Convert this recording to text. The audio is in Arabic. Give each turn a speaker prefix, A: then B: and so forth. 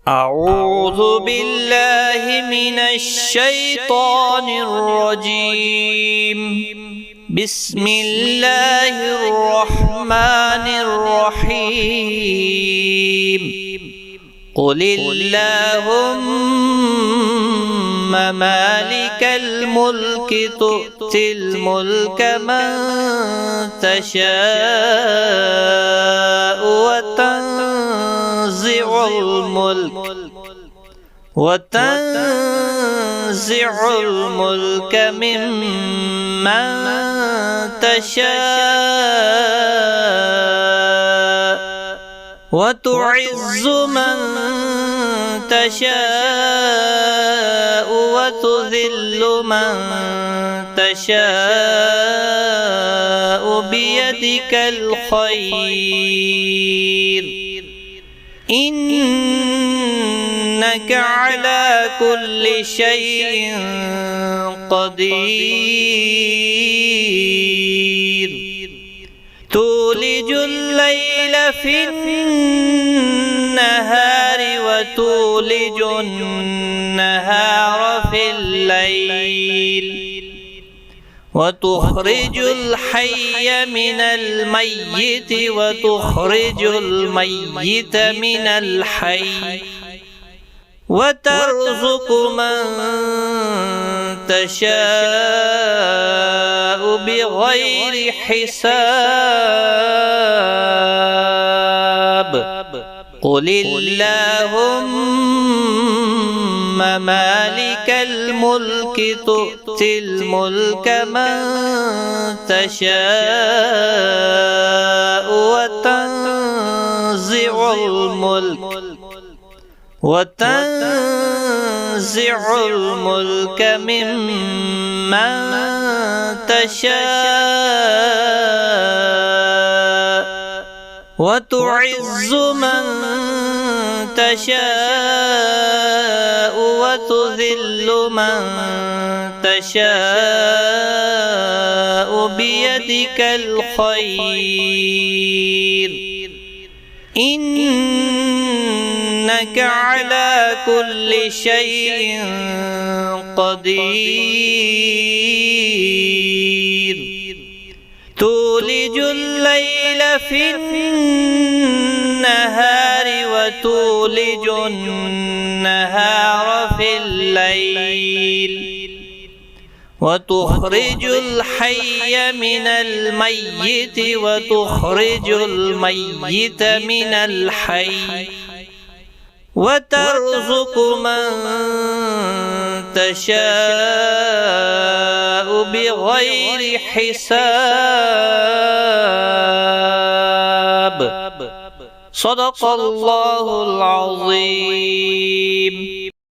A: أعوذ بالله من الشيطان الرجيم. بسم الله الرحمن الرحيم. قل اللهم مالك الملك تؤتي الملك من تشاء وتنزع الملك ممن تشاء وتعز من تشاء وتذل من تشاء بيدك الخير إنك على كل شيء قدير. تولج الليل في النهار وتولج النهار في الليل وتخرج الحي من الميت وتخرج الميت من الحي وترزق من تشاء بغير حساب. قل اللهم مالك الملك تؤتي الملك من تشاء وتنزع الملك ممن تشاء وتعز من تشاء وتذل من تشاء بيدك الخير إنك على كل شيء قدير. تولج الليل في النهار وتولج النهار في الليل وتخرج الحي من الميت وتخرج الميت من الحي وترزق من تشاء بغير حساب. صدق الله العظيم.